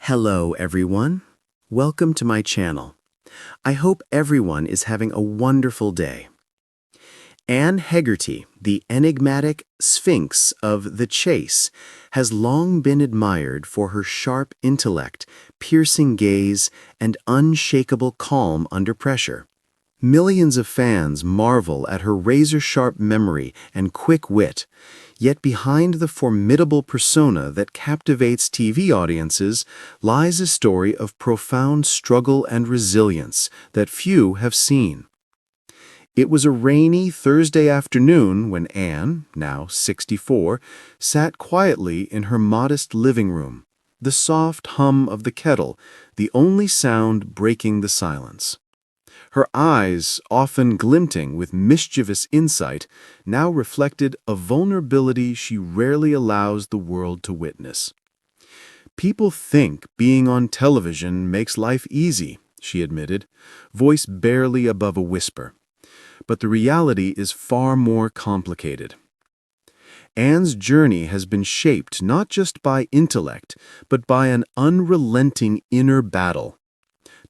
Hello, everyone. Welcome to my channel. I hope everyone is having a wonderful day. Anne Hegerty, the enigmatic Sphinx of The Chase, has long been admired for her sharp intellect, piercing gaze, and unshakable calm under pressure. Millions of fans marvel at her razor-sharp memory and quick wit, yet behind the formidable persona that captivates TV audiences lies a story of profound struggle and resilience that few have seen. It was a rainy Thursday afternoon when Anne, now 64, sat quietly in her modest living room, the soft hum of the kettle, the only sound breaking the silence. Her eyes, often glinting with mischievous insight, now reflected a vulnerability she rarely allows the world to witness. "People think being on television makes life easy," she admitted, voice barely above a whisper. But the reality is far more complicated. Anne's journey has been shaped not just by intellect, but by an unrelenting inner battle.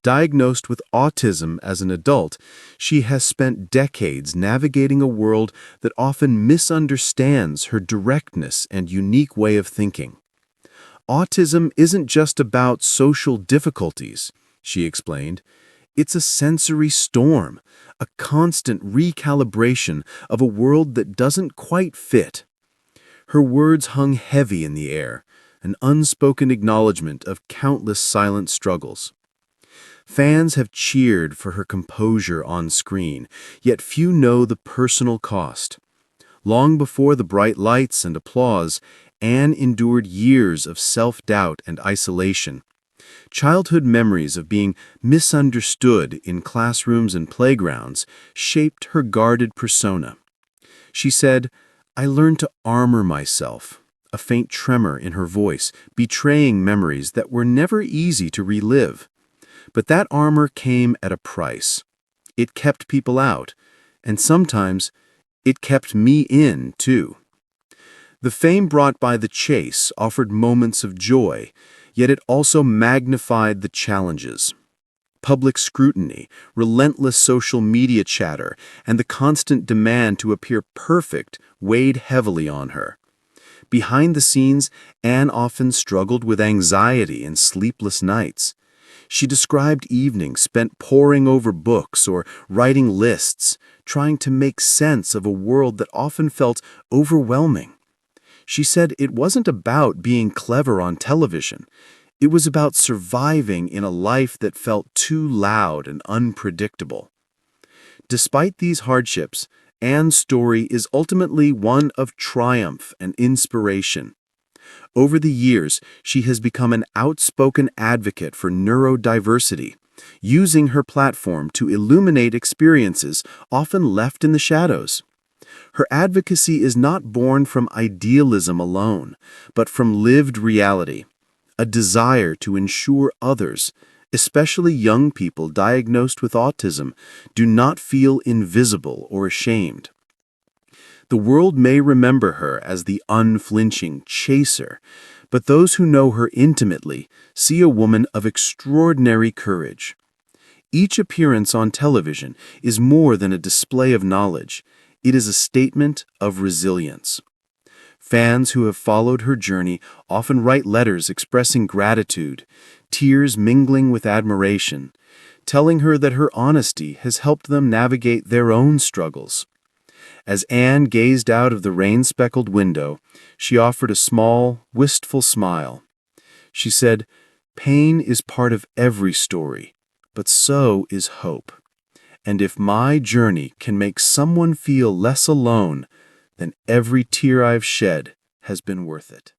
Diagnosed with autism as an adult, she has spent decades navigating a world that often misunderstands her directness and unique way of thinking. "Autism isn't just about social difficulties," she explained. "It's a sensory storm, a constant recalibration of a world that doesn't quite fit." Her words hung heavy in the air, an unspoken acknowledgement of countless silent struggles. Fans have cheered for her composure on screen, yet few know the personal cost. Long before the bright lights and applause, Anne endured years of self-doubt and isolation. Childhood memories of being misunderstood in classrooms and playgrounds shaped her guarded persona. She said, "I learned to armor myself," a faint tremor in her voice, betraying memories that were never easy to relive. But that armor came at a price. It kept people out, and sometimes it kept me in, too. The fame brought by The Chase offered moments of joy, yet it also magnified the challenges. Public scrutiny, relentless social media chatter, and the constant demand to appear perfect weighed heavily on her. Behind the scenes, Anne often struggled with anxiety and sleepless nights. She described evenings spent poring over books or writing lists, trying to make sense of a world that often felt overwhelming. She said it wasn't about being clever on television. It was about surviving in a life that felt too loud and unpredictable. Despite these hardships, Anne's story is ultimately one of triumph and inspiration. Over the years, she has become an outspoken advocate for neurodiversity, using her platform to illuminate experiences often left in the shadows. Her advocacy is not born from idealism alone, but from lived reality, a desire to ensure others, especially young people diagnosed with autism, do not feel invisible or ashamed. The world may remember her as the unflinching chaser, but those who know her intimately see a woman of extraordinary courage. Each appearance on television is more than a display of knowledge. It is a statement of resilience. Fans who have followed her journey often write letters expressing gratitude, tears mingling with admiration, telling her that her honesty has helped them navigate their own struggles. As Anne gazed out of the rain-speckled window, she offered a small, wistful smile. She said, "Pain is part of every story, but so is hope. And if my journey can make someone feel less alone, then every tear I've shed has been worth it."